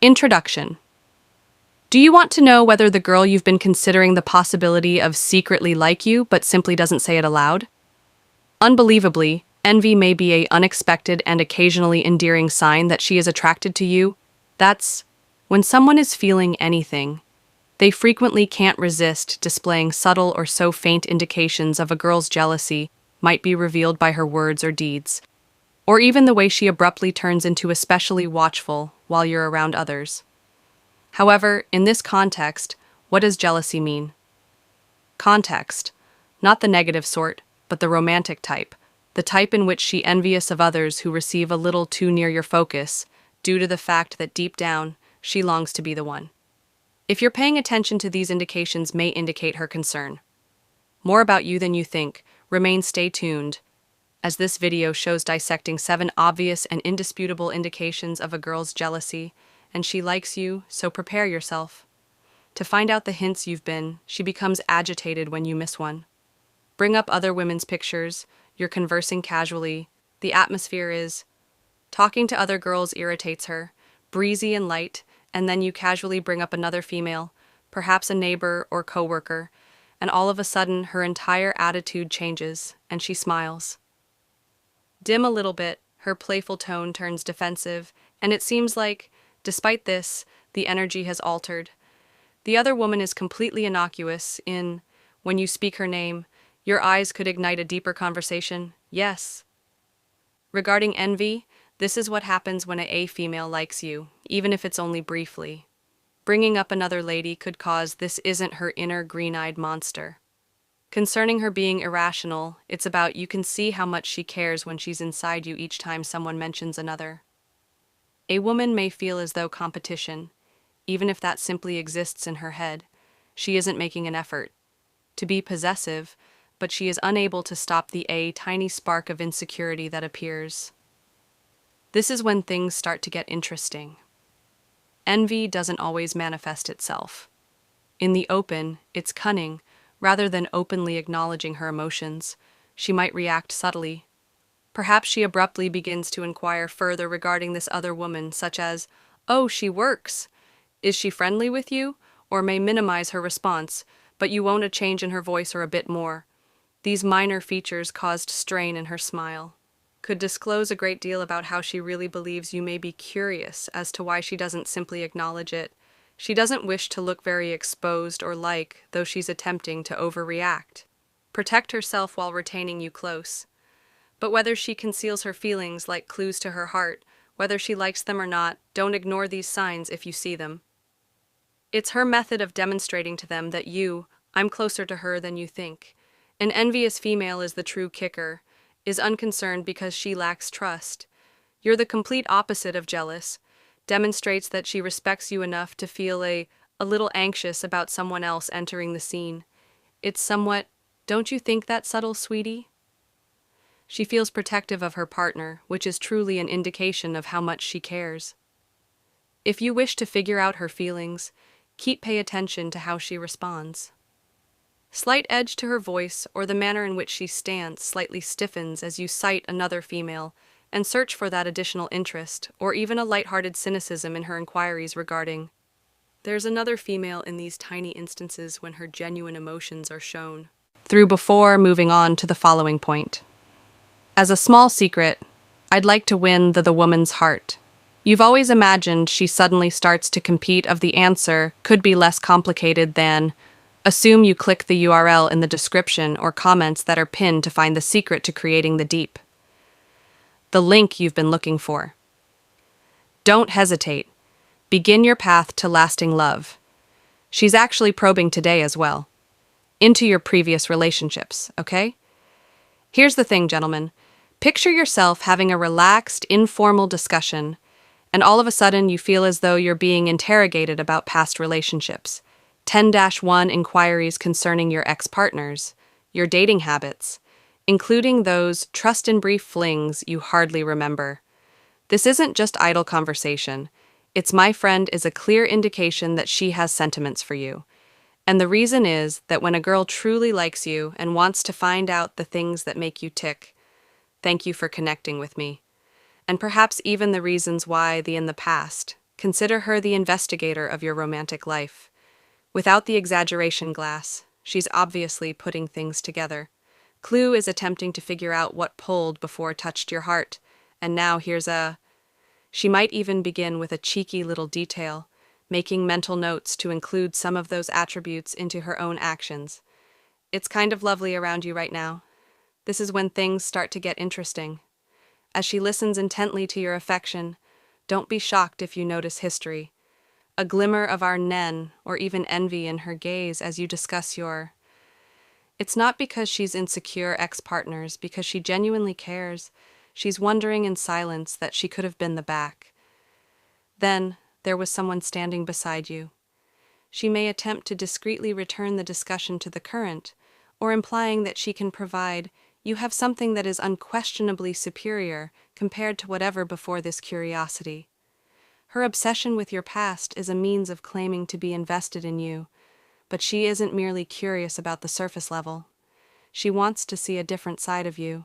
Introduction. Do you want to know whether the girl you've been considering the possibility of secretly like you but simply doesn't say it aloud? Unbelievably, envy may be an unexpected and occasionally endearing sign that she is attracted to you. That's when someone is feeling anything. They frequently can't resist displaying subtle or so faint indications of a girl's jealousy might be revealed by her words or deeds, or even the way she abruptly turns into especially watchful while you're around others. However, in this context, what does jealousy mean? Context. Not the negative sort, but the romantic type. The type in which she envious of others who receive a little too near your focus, due to the fact that deep down, she longs to be the one. If you're paying attention to these indications may indicate her concern. More about you than you think. Stay tuned, as this video shows dissecting 7 obvious and indisputable indications of a girl's jealousy, and she likes you, so prepare yourself. To find out the hints she becomes agitated when you miss one. Bring up other women's pictures, you're conversing casually, the atmosphere is. Talking to other girls irritates her, breezy and light, and then you casually bring up another female, perhaps a neighbor or coworker, and all of a sudden her entire attitude changes, and she smiles. Dim a little bit, her playful tone turns defensive, and it seems like, despite this, the energy has altered. The other woman is completely innocuous when you speak her name, your eyes could ignite a deeper conversation. Yes. Regarding envy, this is what happens when a female likes you, even if it's only briefly. Bringing up another lady could cause this isn't her inner green-eyed monster. Concerning her being irrational, it's about you can see how much she cares when she's inside you each time someone mentions another. A woman may feel as though competition, even if that simply exists in her head, she isn't making an effort to be possessive, but she is unable to stop the tiny spark of insecurity that appears. This is when things start to get interesting. Envy doesn't always manifest itself. In the open, it's cunning. Rather than openly acknowledging her emotions, she might react subtly. Perhaps she abruptly begins to inquire further regarding this other woman, such as, "Oh, she works. Is she friendly with you?" Or may minimize her response, but you won't a change in her voice or a bit more. These minor features caused strain in her smile. Could disclose a great deal about how she really believes you may be curious as to why she doesn't simply acknowledge it. She doesn't wish to look very exposed or though she's attempting to overreact. Protect herself while retaining you close. But whether she conceals her feelings like clues to her heart, whether she likes them or not, don't ignore these signs if you see them. It's her method of demonstrating to them that I'm closer to her than you think. An envious female is the true kicker, is unconcerned because she lacks trust. You're the complete opposite of jealous. Demonstrates that she respects you enough to feel a little anxious about someone else entering the scene. It's somewhat, don't you think that subtle, sweetie? She feels protective of her partner, which is truly an indication of how much she cares. If you wish to figure out her feelings, pay attention to how she responds. Slight edge to her voice or the manner in which she stands slightly stiffens as you sight another female, and search for that additional interest, or even a light-hearted cynicism in her inquiries regarding. There's another female in these tiny instances when her genuine emotions are shown. Through before moving on to the following point. As a small secret, I'd like to win the woman's heart. You've always imagined she suddenly starts to compete of the answer could be less complicated than, assume you click the URL in the description or comments that are pinned to find the secret to creating the deep. The link you've been looking for. Don't hesitate. Begin your path to lasting love. She's actually probing today as well. Into your previous relationships, okay? Here's the thing, gentlemen. Picture yourself having a relaxed, informal discussion, and all of a sudden you feel as though you're being interrogated about past relationships. 10-1 inquiries concerning your ex-partners, your dating habits, including those trust in brief flings you hardly remember. This isn't just idle conversation. It's my friend is a clear indication that she has sentiments for you. And the reason is that when a girl truly likes you and wants to find out the things that make you tick, thank you for connecting with me. And perhaps even the reasons why in the past, Consider her the investigator of your romantic life. Without the exaggeration glass, she's obviously putting things together. Clue is attempting to figure out what pulled before it touched your heart, and now here's a... She might even begin with a cheeky little detail, making mental notes to include some of those attributes into her own actions. It's kind of lovely around you right now. This is when things start to get interesting. As she listens intently to your affection, don't be shocked if you notice history. A glimmer of our nen, or even envy in her gaze as you discuss your... It's not because she's insecure ex-partners, because she genuinely cares. She's wondering in silence that she could have been the back. Then, there was someone standing beside you. She may attempt to discreetly return the discussion to the current, or implying that she can provide, you have something that is unquestionably superior compared to whatever before this curiosity. Her obsession with your past is a means of claiming to be invested in you, but she isn't merely curious about the surface level. She wants to see a different side of you,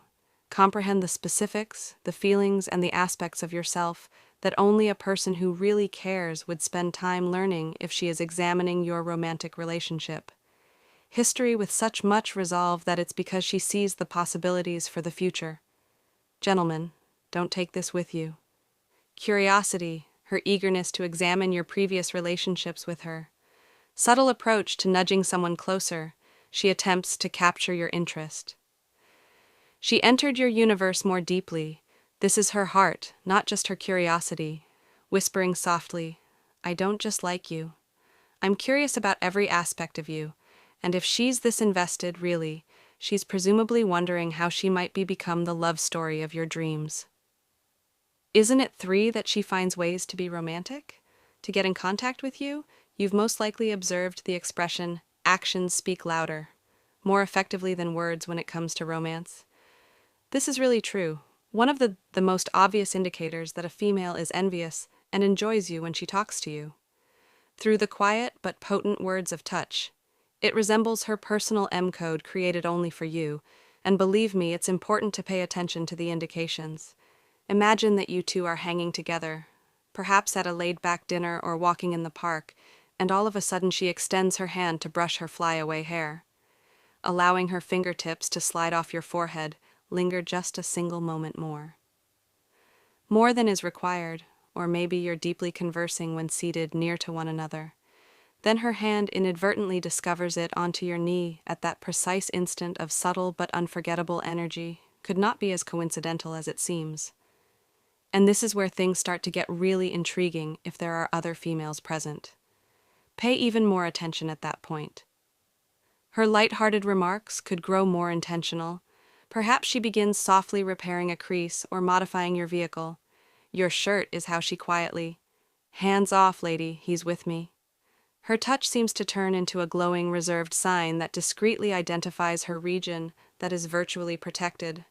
comprehend the specifics, the feelings, and the aspects of yourself that only a person who really cares would spend time learning if she is examining your romantic relationship. History with such much resolve that it's because she sees the possibilities for the future. Gentlemen, don't take this with you. Curiosity, her eagerness to examine your previous relationships with her. Subtle approach to nudging someone closer, she attempts to capture your interest. She entered your universe more deeply. This is her heart, not just her curiosity, whispering softly, I don't just like you. I'm curious about every aspect of you, and if she's this invested, really, she's presumably wondering how she might become the love story of your dreams. Isn't it 3 that she finds ways to be romantic? To get in contact with you, you've most likely observed the expression, actions speak louder, more effectively than words when it comes to romance. This is really true. One of the most obvious indicators that a female is envious and enjoys you when she talks to you. Through the quiet but potent words of touch, it resembles her personal M-code created only for you, and believe me, it's important to pay attention to the indications. Imagine that you two are hanging together, perhaps at a laid-back dinner or walking in the park, and all of a sudden she extends her hand to brush her flyaway hair. Allowing her fingertips to slide off your forehead, linger just a single moment more. More than is required, or maybe you're deeply conversing when seated near to one another. Then her hand inadvertently discovers it onto your knee at that precise instant of subtle but unforgettable energy. Could not be as coincidental as it seems. And this is where things start to get really intriguing if there are other females present. Pay even more attention at that point. Her light-hearted remarks could grow more intentional. Perhaps she begins softly repairing a crease or modifying your vehicle. Your shirt is how she quietly, hands off, lady, he's with me. Her touch seems to turn into a glowing, reserved sign that discreetly identifies her region that is virtually protected.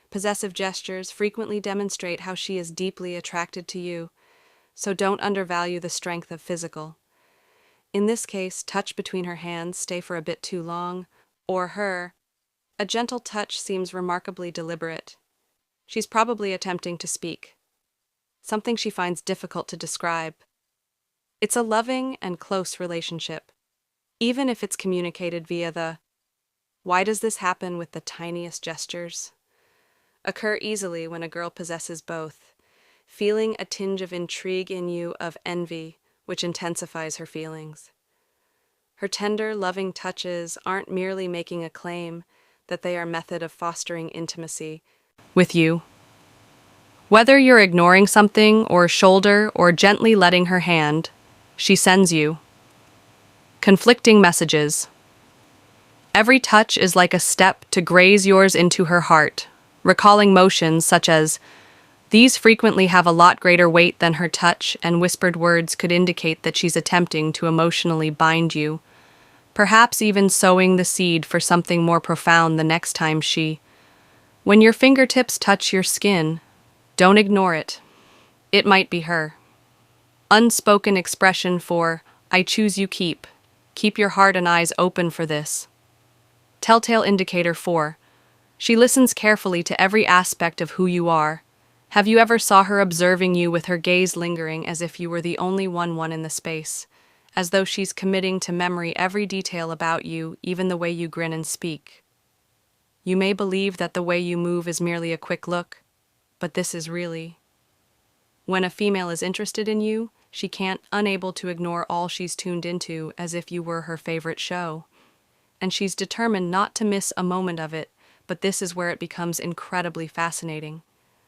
Possessive gestures frequently demonstrate how she is deeply attracted to you, so don't undervalue the strength of physical. In this case, touch between her hands stay for a bit too long, or a gentle touch seems remarkably deliberate. She's probably attempting to speak, something she finds difficult to describe. It's a loving and close relationship, even if it's communicated via the "why does this happen with the tiniest gestures?" occur easily when a girl possesses both, feeling a tinge of intrigue in you, of envy, which intensifies her feelings. Her tender, loving touches aren't merely making a claim that they are a method of fostering intimacy with you. Whether you're ignoring something or shoulder or gently letting her hand, she sends you conflicting messages. Every touch is like a step to graze yours into her heart, recalling motions such as, these frequently have a lot greater weight than her touch, and whispered words could indicate that she's attempting to emotionally bind you, perhaps even sowing the seed for something more profound the next time she... When your fingertips touch your skin, don't ignore it. It might be her. Unspoken expression for, I choose you keep. Keep your heart and eyes open for this. Telltale indicator 4. She listens carefully to every aspect of who you are, Have you ever saw her observing you with her gaze lingering as if you were the only one in the space, as though she's committing to memory every detail about you, even the way you grin and speak? You may believe that the way you move is merely a quick look, but this is really. When a female is interested in you, she can't unable to ignore all she's tuned into as if you were her favorite show. And she's determined not to miss a moment of it, but this is where it becomes incredibly fascinating.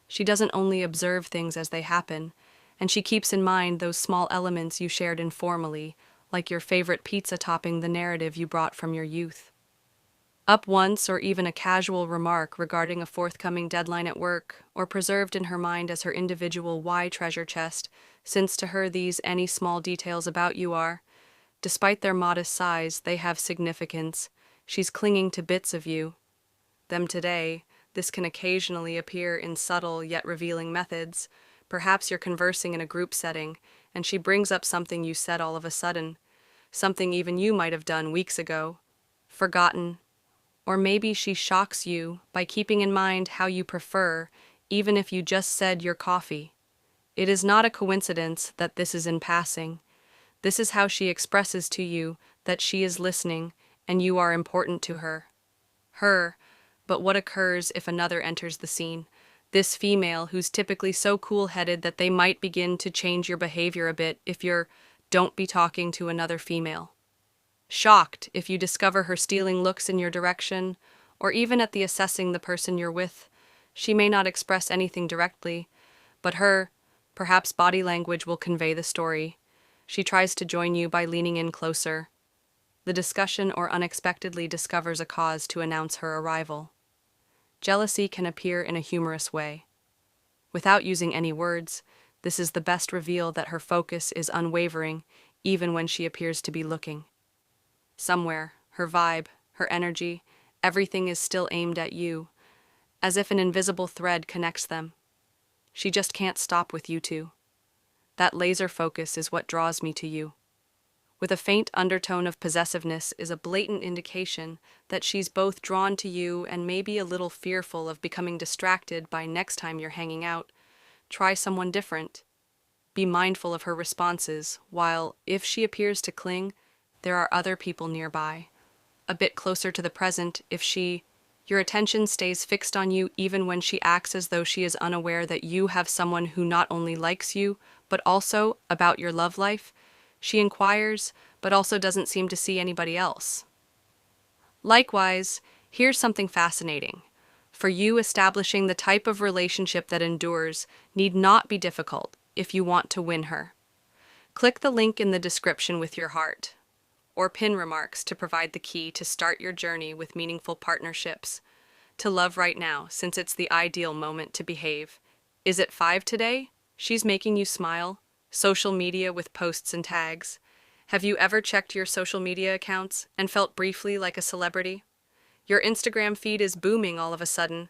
She doesn't only observe things as they happen, and she keeps in mind those small elements you shared informally, like your favorite pizza topping the narrative you brought from your youth. Up once, or even a casual remark regarding a forthcoming deadline at work, or preserved in her mind as her individual why treasure chest, since to her these any small details about you are, despite their modest size, they have significance. She's clinging to bits of you. Them today, this can occasionally appear in subtle yet revealing methods. Perhaps you're conversing in a group setting, and she brings up something you said all of a sudden, something even you might have done weeks ago, forgotten. Or maybe she shocks you by keeping in mind how you prefer, even if you just said your coffee. It is not a coincidence that this is in passing. This is how she expresses to you that she is listening and you are important to her. But what occurs if another enters the scene? This female who's typically so cool-headed that they might begin to change your behavior a bit if you're don't be talking to another female. Shocked if you discover her stealing looks in your direction, or even at the assessing the person you're with. She may not express anything directly, but her, perhaps body language will convey the story. She tries to join you by leaning in closer. The discussion or unexpectedly discovers a cause to announce her arrival. Jealousy can appear in a humorous way. Without using any words, this is the best reveal that her focus is unwavering, even when she appears to be looking. Somewhere, her vibe, her energy, everything is still aimed at you, as if an invisible thread connects them. She just can't stop with you two. That laser focus is what draws me to you. With a faint undertone of possessiveness is a blatant indication that she's both drawn to you and maybe a little fearful of becoming distracted by next time you're hanging out. Try someone different. Be mindful of her responses, while, if she appears to cling, there are other people nearby. A bit closer to the present, your attention stays fixed on you even when she acts as though she is unaware that you have someone who not only likes you, but also about your love life. She inquires, but also doesn't seem to see anybody else. Likewise, here's something fascinating. For you, establishing the type of relationship that endures need not be difficult if you want to win her. Click the link in the description with your heart, or pin remarks to provide the key to start your journey with meaningful partnerships. To love right now, since it's the ideal moment to behave. Is it 5 today? She's making you smile. Social media with posts and tags. Have you ever checked your social media accounts and felt briefly like a celebrity? Your Instagram feed is booming all of a sudden.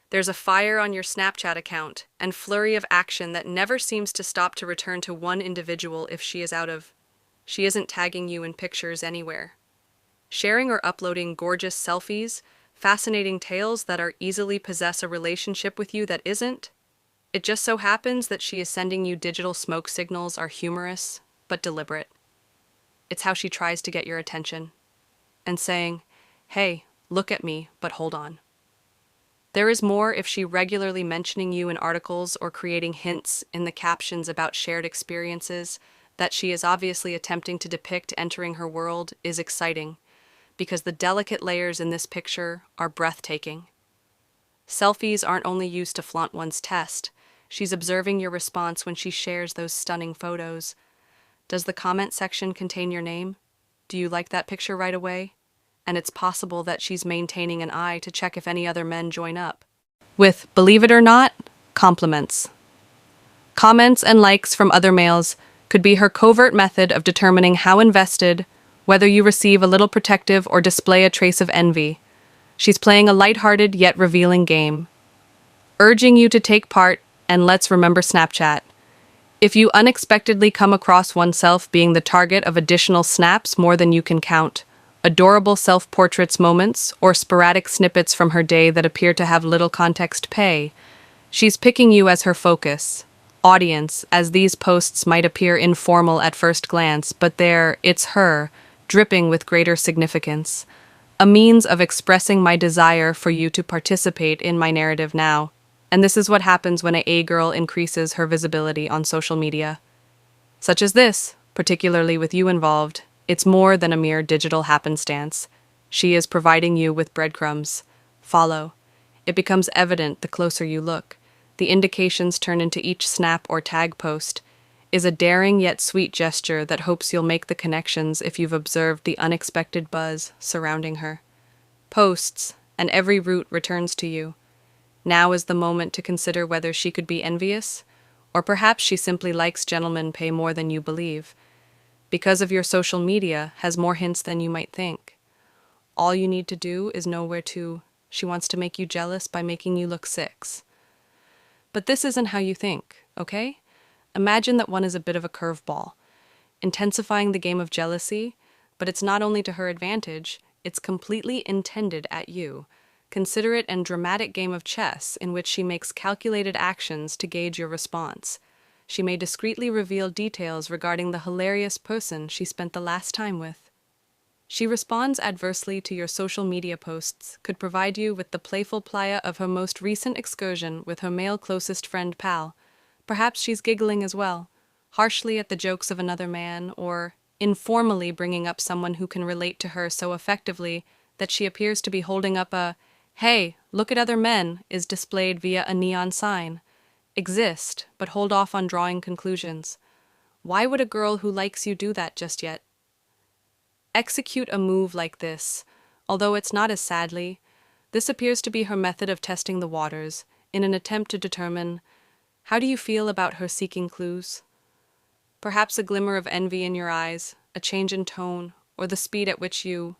There's a fire on your Snapchat account and flurry of action that never seems to stop to return to one individual if she isn't tagging you in pictures anywhere. Sharing or uploading gorgeous selfies, fascinating tales that are easily possess a relationship with you that isn't. It just so happens that she is sending you digital smoke signals are humorous, but deliberate. It's how she tries to get your attention. And saying, hey, look at me, but hold on. There is more if she regularly mentioning you in articles or creating hints in the captions about shared experiences that she is obviously attempting to depict entering her world is exciting, because the delicate layers in this picture are breathtaking. Selfies aren't only used to flaunt one's test. She's observing your response when she shares those stunning photos. Does the comment section contain your name? Do you like that picture right away? And it's possible that she's maintaining an eye to check if any other men join up. With, believe it or not, compliments. Comments and likes from other males could be her covert method of determining how invested, whether you receive a little protective or display a trace of envy. She's playing a lighthearted yet revealing game, urging you to take part. And let's remember Snapchat. If you unexpectedly come across oneself being the target of additional snaps more than you can count, adorable self-portraits moments, or sporadic snippets from her day that appear to have little context pay, She's picking you as her focus, audience, as these posts might appear informal at first glance, but it's her, dripping with greater significance, a means of expressing my desire for you to participate in my narrative now. And this is what happens when a girl increases her visibility on social media. Such as this, particularly with you involved, it's more than a mere digital happenstance. She is providing you with breadcrumbs. Follow. It becomes evident the closer you look. The indications turn into each snap or tag post is a daring yet sweet gesture that hopes you'll make the connections if you've observed the unexpected buzz surrounding her. Posts, and every route returns to you. Now is the moment to consider whether she could be envious, or perhaps she simply likes gentlemen pay more than you believe. Because of your social media has more hints than you might think. All you need to do is know where to. She wants to make you jealous by making you look 6. But this isn't how you think, okay? Imagine that one is a bit of a curveball, intensifying the game of jealousy, but it's not only to her advantage, it's completely intended at you. Consider it a dramatic game of chess in which she makes calculated actions to gauge your response. She may discreetly reveal details regarding the hilarious person she spent the last time with. She responds adversely to your social media posts, could provide you with the playful playa of her most recent excursion with her male closest friend pal. Perhaps she's giggling as well, harshly at the jokes of another man, or informally bringing up someone who can relate to her so effectively that she appears to be holding up a "Hey, look at other men" is displayed via a neon sign. Exist, but hold off on drawing conclusions. Why would a girl who likes you do that just yet? Execute a move like this, although it's not as sadly. This appears to be her method of testing the waters, in an attempt to determine, how do you feel about her seeking clues? Perhaps a glimmer of envy in your eyes, a change in tone, or the speed at which you...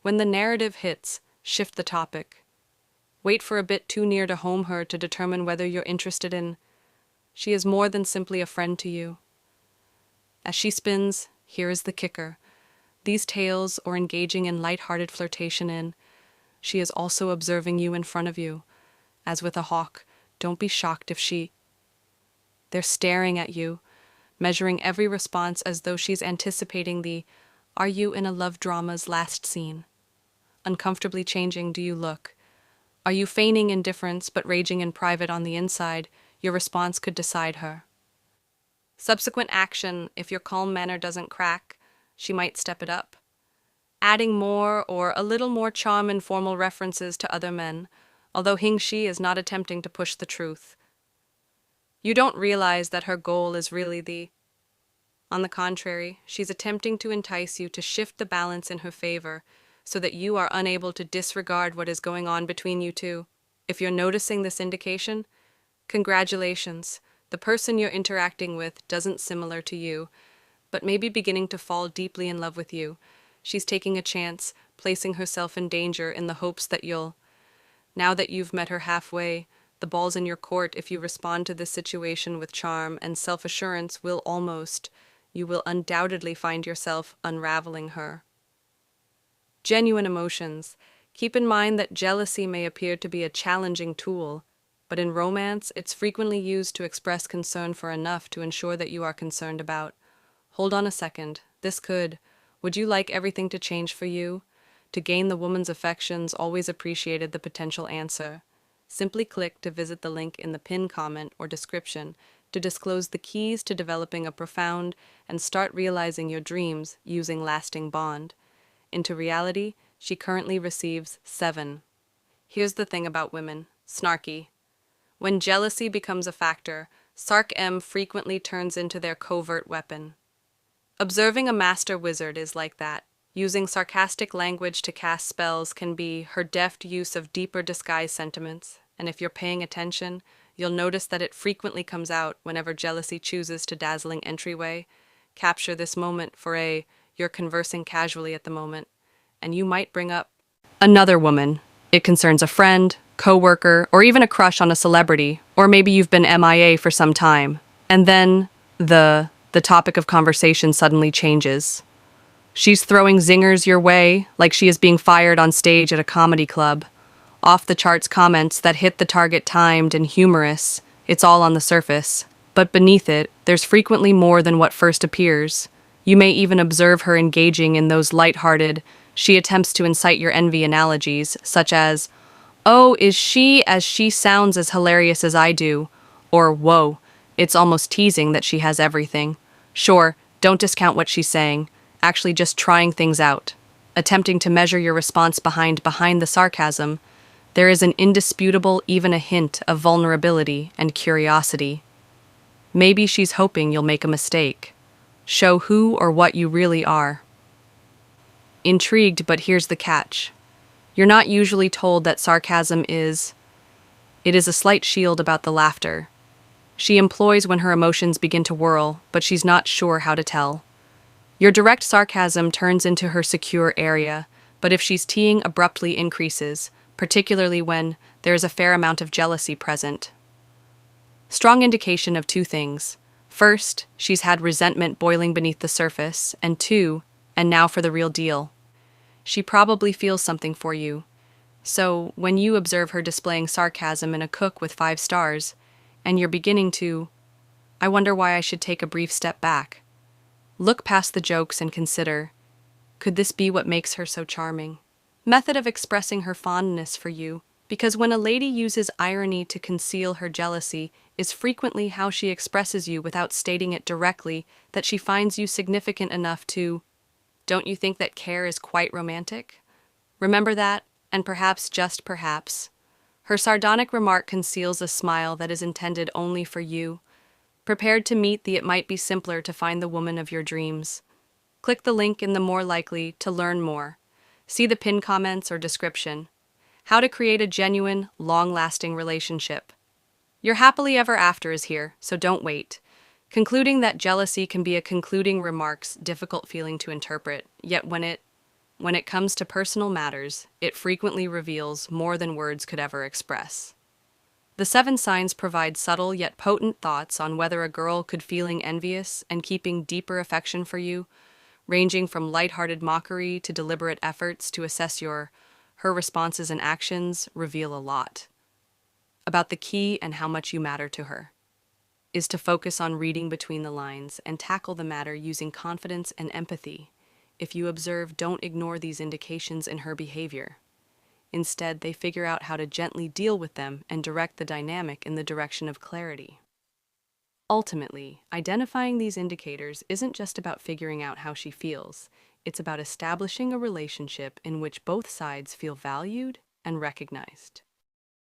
When the narrative hits, shift the topic. Wait for a bit too near to home her to determine whether you're interested in... She is more than simply a friend to you. As she spins, here is the kicker. These tales or engaging in light-hearted flirtation in, she is also observing you in front of you. As with a hawk, don't be shocked if she... They're staring at you, measuring every response as though she's anticipating the "Are you in a love drama's last scene?" Uncomfortably changing do you look? Are you feigning indifference but raging in private on the inside? Your response could decide her. Subsequent action, if your calm manner doesn't crack, she might step it up, adding more or a little more charm in formal references to other men, although Hing-Shi is not attempting to push the truth. You don't realize that her goal is really the... On the contrary, she's attempting to entice you to shift the balance in her favor so that you are unable to disregard what is going on between you two. If you're noticing this indication, congratulations. The person you're interacting with doesn't similar to you, but may be beginning to fall deeply in love with you. She's taking a chance, placing herself in danger in the hopes that you'll... Now that you've met her halfway, the ball's in your court. If you respond to this situation with charm and self-assurance, you will undoubtedly find yourself unraveling her. Genuine emotions. Keep in mind that jealousy may appear to be a challenging tool, but in romance, it's frequently used to express concern for enough to ensure that you are concerned about. Hold on a second. Would you like everything to change for you? To gain the woman's affections, always appreciated the potential answer. Simply click to visit the link in the pinned comment or description to disclose the keys to developing a profound and start realizing your dreams using lasting bond. Into reality, she currently receives 7. Here's the thing about women. Snarky. When jealousy becomes a factor, Sark-M frequently turns into their covert weapon. Observing a master wizard is like that. Using sarcastic language to cast spells can be her deft use of deeper disguise sentiments, and if you're paying attention, you'll notice that it frequently comes out whenever jealousy chooses to dazzling entryway. Capture this moment for you're conversing casually at the moment, and you might bring up another woman. It concerns a friend, coworker, or even a crush on a celebrity, or maybe you've been MIA for some time, and then the topic of conversation suddenly changes. She's throwing zingers your way, like she is being fired on stage at a comedy club. off the charts comments that hit the target timed and humorous. It's all on the surface. But beneath it, there's frequently more than what first appears. You may even observe her engaging in those light-hearted, she attempts to incite your envy analogies, such as, "Oh, is she as she sounds as hilarious as I do?" Or, "Whoa, it's almost teasing that she has everything." Sure, don't discount what she's saying, actually just trying things out. Attempting to measure your response behind the sarcasm, there is an indisputable, even a hint of vulnerability and curiosity. Maybe she's hoping you'll make a mistake. Show who or what you really are. Intrigued, but here's the catch. You're not usually told that sarcasm is. It is a slight shield about the laughter. She employs when her emotions begin to whirl, but she's not sure how to tell. Your direct sarcasm turns into her secure area, but if she's teeing abruptly increases, particularly when there is a fair amount of jealousy present. Strong indication of two things. First, she's had resentment boiling beneath the surface, and two, and now for the real deal. She probably feels something for you. So, when you observe her displaying sarcasm in a cook with 5 stars, and you're beginning to, I wonder why I should take a brief step back. Look past the jokes and consider, could this be what makes her so charming? Method of expressing her fondness for you, because when a lady uses irony to conceal her jealousy, is frequently how she expresses you without stating it directly, that she finds you significant enough to. Don't you think that care is quite romantic? Remember that, and perhaps, just perhaps, her sardonic remark conceals a smile that is intended only for you, prepared to meet the it might be simpler to find the woman of your dreams. Click the link in the more likely to learn more. See the pinned comments or description. How to create a genuine, long-lasting relationship. Your happily ever after is here, so don't wait. Concluding that jealousy can be a concluding remark's difficult feeling to interpret, yet when it comes to personal matters, it frequently reveals more than words could ever express. The 7 signs provide subtle yet potent thoughts on whether a girl could feeling envious and keeping deeper affection for you, ranging from lighthearted mockery to deliberate efforts to assess her responses and actions reveal a lot about the key and how much you matter to her. Is to focus on reading between the lines and tackle the matter using confidence and empathy. If you observe, don't ignore these indications in her behavior. Instead, they figure out how to gently deal with them and direct the dynamic in the direction of clarity. Ultimately, identifying these indicators isn't just about figuring out how she feels, it's about establishing a relationship in which both sides feel valued and recognized.